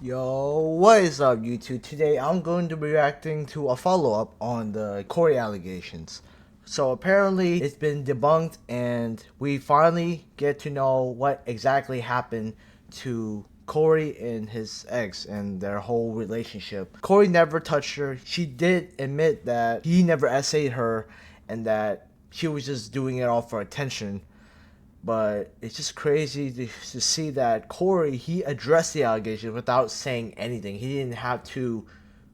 Yo, what is up YouTube? Today I'm going to be reacting to a follow-up on the Cory allegations. So apparently it's been debunked and we finally get to know what exactly happened to Cory and his ex and their whole relationship. Cory never touched her. She did admit that he never essayed her and that she was just doing it all for attention. But it's just crazy to see that Cory, he addressed the allegations without saying anything. He didn't have to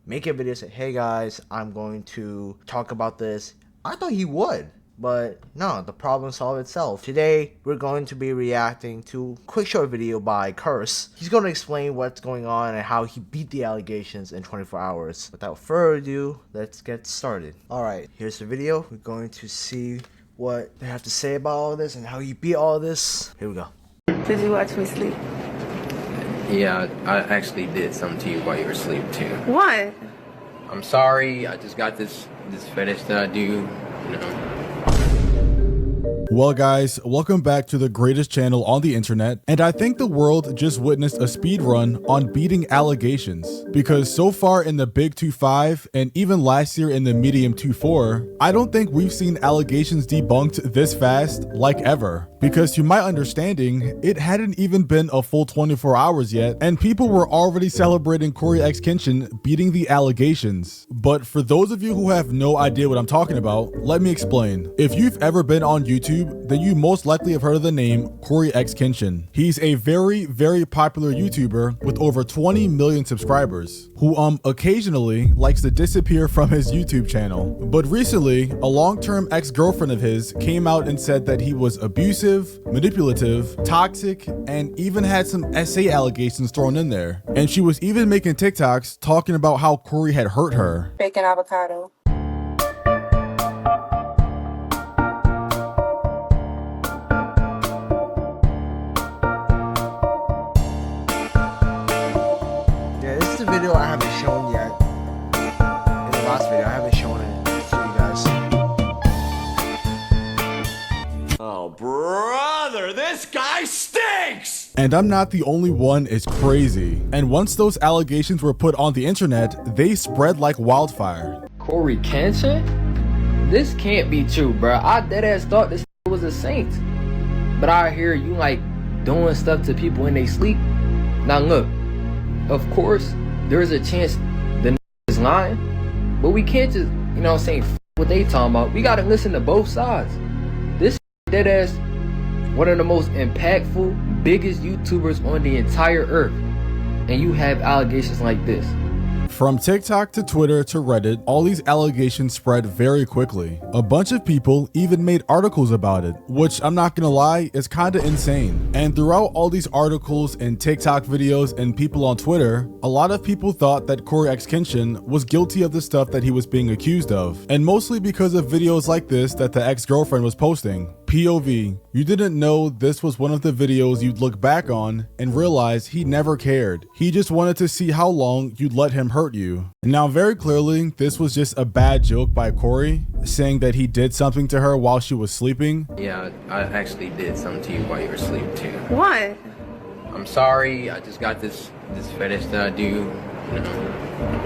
make a video say, hey guys, I'm going to talk about this. I thought he would, but no, the problem solved itself. Today, we're going to be reacting to a quick short video by Curse. He's going to explain what's going on and how he beat the allegations in 24 hours. Without further ado, let's get started. Alright, here's the video. We're going to see what they have to say about all this and how he beat all this. Here we go. Did you watch me sleep? Yeah, I actually did something to you while you were asleep too. What? I'm sorry, I just got this fetish that I do, you know. Well guys, welcome back to the greatest channel on the internet, and I think the world just witnessed a speed run on beating allegations, because so far in the big 2.5 and even last year in the medium 2.4, I don't think we've seen allegations debunked this fast like ever, because to my understanding, it hadn't even been a full 24 hours yet, and people were already celebrating CoryxKenshin beating the allegations. But for those of you who have no idea what I'm talking about, let me explain. If you've ever been on YouTube, then you most likely have heard of the name CoryxKenshin. He's a very popular YouTuber with over 20 million subscribers, who occasionally likes to disappear from his YouTube channel. But recently, a long-term ex-girlfriend of his came out and said that he was abusive, manipulative, toxic, and even had some SA allegations thrown in there. And she was even making TikToks talking about how Cory had hurt her. Bacon avocado. Yeah, this is the video I haven't shown yet. In the last video, I haven't shown it to you guys. Oh, brother, this guy stinks! And I'm not the only one, it's crazy. And once those allegations were put on the internet, they spread like wildfire. CoryxKenshin? This can't be true, bro. I deadass thought this was a saint. But I hear you like doing stuff to people when they sleep. Now look, of course, there's a chance the is lying, but we can't just, you know what I'm saying, what they talking about. We gotta listen to both sides. This deadass, one of the most impactful, biggest YouTubers on the entire earth, and you have allegations like this. From TikTok to Twitter to Reddit, all these allegations spread very quickly. A bunch of people even made articles about it, which I'm not gonna lie, is kinda insane. And throughout all these articles and TikTok videos and people on Twitter, a lot of people thought that CoryxKenshin was guilty of the stuff that he was being accused of. And mostly because of videos like this that the ex-girlfriend was posting. POV, you didn't know this was one of the videos you'd look back on and realize he never cared. He just wanted to see how long you'd let him hurt you. Now very clearly, this was just a bad joke by Cory, saying that he did something to her while she was sleeping. Yeah, I actually did something to you while you were asleep too. What? I'm sorry, I just got this fetish that I do, you know.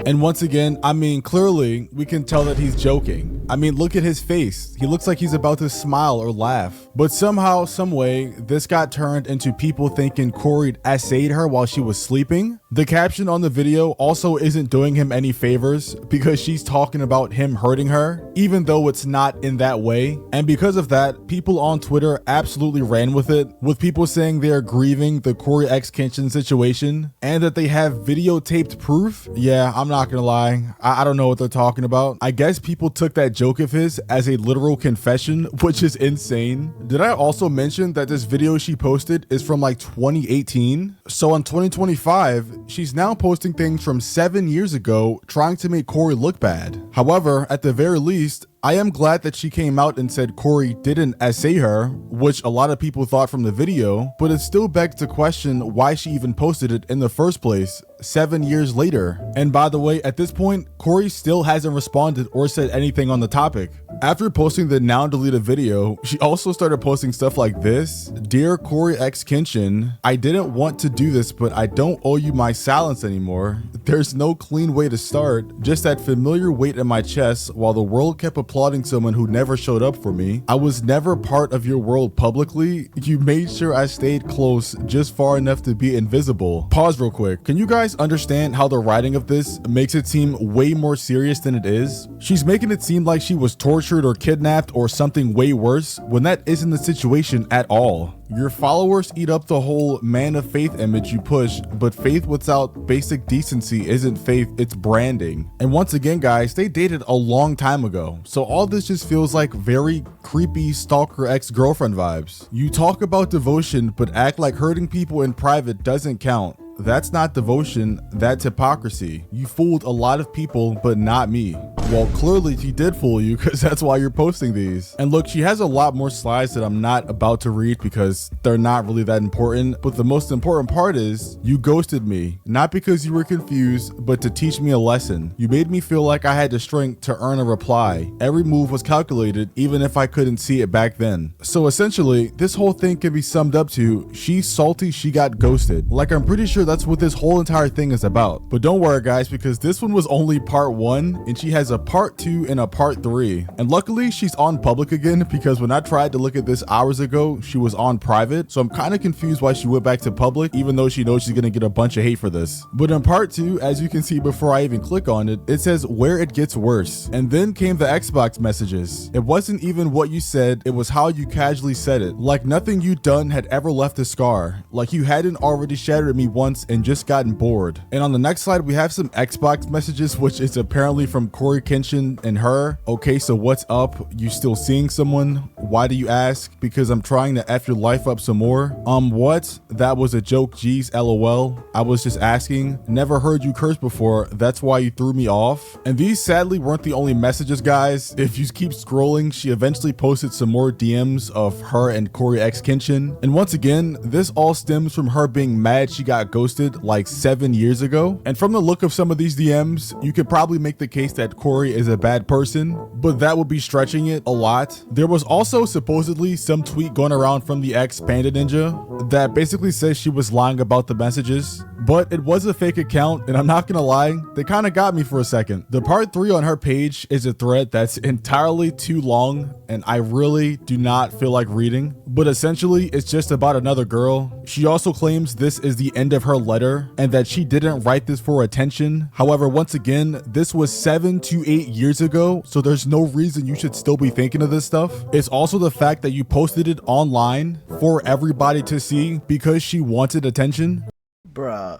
And once again, I mean, clearly we can tell that he's joking. I mean, look at his face. He looks like he's about to smile or laugh. But somehow, some way, this got turned into people thinking Cory essayed her while she was sleeping. The caption on the video also isn't doing him any favors because she's talking about him hurting her, even though it's not in that way. And because of that, people on Twitter absolutely ran with it, with people saying they are grieving the CoryxKenshin situation and that they have videotaped proof. Yeah, I'm not gonna lie, I don't know what they're talking about. I guess people took that joke of his as a literal confession, which is insane. Did I also mention that this video she posted is from like 2018? So in 2025, she's now posting things from 7 years ago trying to make Cory look bad. However, at the very least, I am glad that she came out and said Cory didn't essay her, which a lot of people thought from the video, but it still begs to question why she even posted it in the first place 7 years later. And by the way, at this point, Cory still hasn't responded or said anything on the topic. After posting the now deleted video, she also started posting stuff like this. Dear CoryxKenshin, I didn't want to do this, but I don't owe you my silence anymore. There's no clean way to start, just that familiar weight in my chest while the world kept applauding someone who never showed up for me. I was never part of your world publicly. You made sure I stayed close, just far enough to be invisible. Pause real quick. Can you guys understand how the writing of this makes it seem way more serious than it is? She's making it seem like she was tortured or kidnapped or something way worse, when that isn't the situation at all. Your followers eat up the whole man of faith image you push, but faith without basic decency isn't faith, it's branding. And once again, guys, they dated a long time ago, so all this just feels like very creepy stalker ex-girlfriend vibes. You talk about devotion, but act like hurting people in private doesn't count. That's not devotion, that's hypocrisy. You fooled a lot of people, but not me. Well, clearly she did fool you, because that's why you're posting these. And look, she has a lot more slides that I'm not about to read because they're not really that important, but the most important part is you ghosted me, not because you were confused, but to teach me a lesson. You made me feel like I had the strength to earn a reply. Every move was calculated, even if I couldn't see it back then. So essentially, this whole thing can be summed up to she's salty she got ghosted. Like, I'm pretty sure that's what this whole entire thing is about. But don't worry, guys, because this one was only part 1 and she has a part 2 and a part 3. And luckily she's on public again, because when I tried to look at this hours ago, she was on private. So I'm kind of confused why she went back to public, even though she knows she's gonna get a bunch of hate for this. But in part 2, as you can see before I even click on it, it says where it gets worse. And then came the Xbox messages. It wasn't even what you said, it was how you casually said it. Like nothing you'd done had ever left a scar. Like you hadn't already shattered me once and just gotten bored. And on the next slide, we have some Xbox messages, which is apparently from CoryxKenshin and her. Okay, so what's up? You still seeing someone? Why do you ask? Because I'm trying to F your life up some more. What? That was a joke, geez, LOL. I was just asking. Never heard you curse before. That's why you threw me off. And these sadly weren't the only messages, guys. If you keep scrolling, she eventually posted some more DMs of her and CoryxKenshin. And once again, this all stems from her being mad she got ghosted like 7 years ago. And from the look of some of these DMs, you could probably make the case that Cory is a bad person, but that would be stretching it a lot. There was also supposedly some tweet going around from the ex Panda Ninja that basically says she was lying about the messages, but it was a fake account, and I'm not gonna lie, they kind of got me for a second. The part 3 on her page is a thread that's entirely too long, and I really do not feel like reading, but essentially it's just about another girl. She also claims this is the end of her letter and that she didn't write this for attention. However, once again, this was 7 to 8 years ago, so there's no reason you should still be thinking of this stuff. It's also the fact that you posted it online for everybody to see because she wanted attention. Bruh,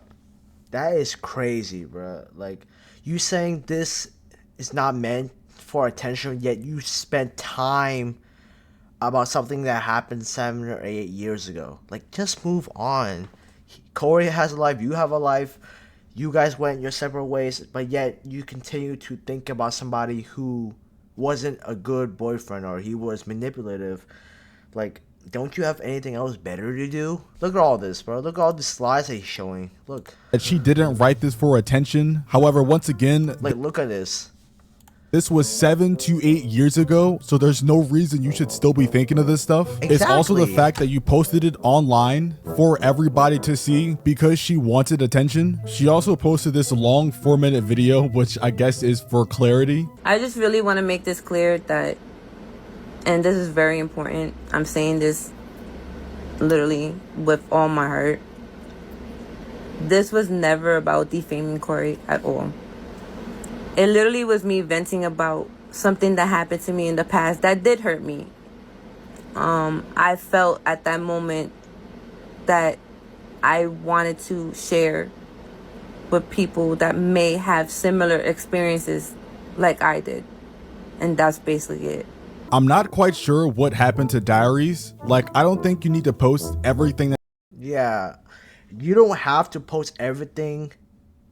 that is crazy, bruh. Like, you saying this is not meant for attention, yet you spent time about something that happened 7 or 8 years ago. Like, just move on. Cory has a life, you have a life. You guys went your separate ways, but yet you continue to think about somebody who wasn't a good boyfriend or he was manipulative. Like, don't you have anything else better to do? Look at all this, bro. Look at all the slides that he's showing. Look. That she didn't write this for attention. However, once again, like, look at this. This was 7 to 8 years ago, so there's no reason you should still be thinking of this stuff. Exactly. It's also the fact that you posted it online for everybody to see because she wanted attention. She also posted this long 4-minute video, which I guess is for clarity. I just really want to make this clear that, and this is very important, I'm saying this literally with all my heart. This was never about defaming Cory at all. It literally was me venting about something that happened to me in the past that did hurt me. I felt at that moment that I wanted to share with people that may have similar experiences like I did. And that's basically it. I'm not quite sure what happened to Diaries. Like, I don't think you need to post everything. Yeah, you don't have to post everything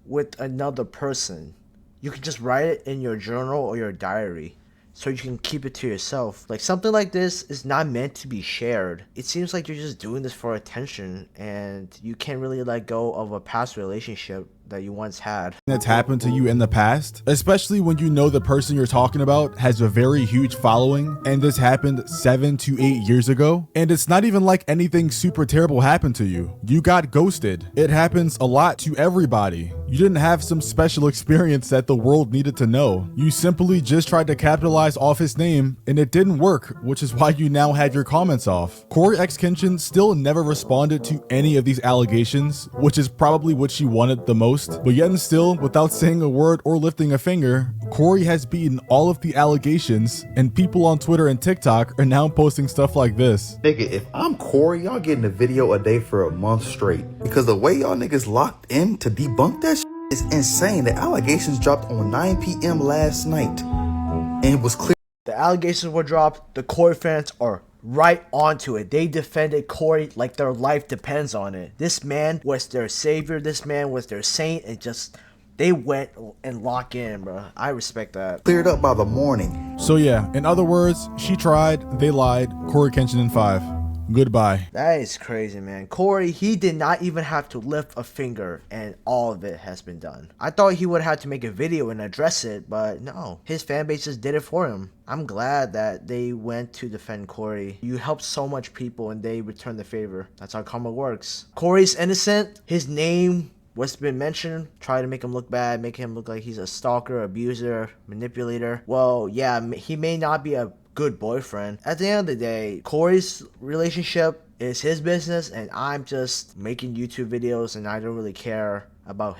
with another person. You can just write it in your journal or your diary. so you can keep it to yourself. Like, something like this is not meant to be shared. It seems like you're just doing this for attention, and you can't really let go of a past relationship that you once had. That's happened to you in the past, especially when you know the person you're talking about has a very huge following and this happened 7 to 8 years ago, and it's not even like anything super terrible happened to you. You got ghosted. It happens a lot to everybody. You didn't have some special experience that the world needed to know. You simply just tried to capitalize off his name and it didn't work, which is why you now have your comments off. CoryxKenshin still never responded to any of these allegations, which is probably what she wanted the most. But yet and still, without saying a word or lifting a finger, Cory has beaten all of the allegations, and people on Twitter and TikTok are now posting stuff like this. Nigga, if I'm Cory, y'all getting a video a day for a month straight. Because the way y'all niggas locked in to debunk that shit is insane. The allegations dropped on 9 p.m. last night. And it was clear. The allegations were dropped. The Cory fans are right onto it. They defended Cory like their life depends on it. This man was their savior. This man was their saint. And just, they went and locked in, bro. I respect that. Cleared up by the morning. So yeah, in other words, she tried, they lied, CoryxKenshin in 5. Goodbye. That is crazy, man. Cory, he did not even have to lift a finger, and all of it has been done. I thought he would have to make a video and address it, but no. His fan base just did it for him. I'm glad that they went to defend Cory. You helped so much people, and they returned the favor. That's how karma works. Cory's innocent. His name what's been mentioned, try to make him look bad, make him look like he's a stalker, abuser, manipulator. Well, yeah, he may not be a good boyfriend. At the end of the day, Cory's relationship is his business, and I'm just making YouTube videos, and I don't really care about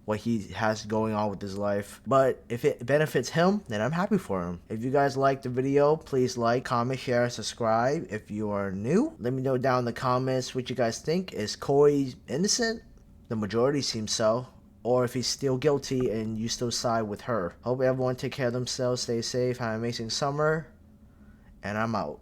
what he has going on with his life. But if it benefits him, then I'm happy for him. If you guys liked the video, please like, comment, share, subscribe. If you are new, let me know down in the comments what you guys think. Is Cory innocent? The majority seems so. Or if he's still guilty and you still side with her. Hope everyone take care of themselves, stay safe, have an amazing summer, and I'm out.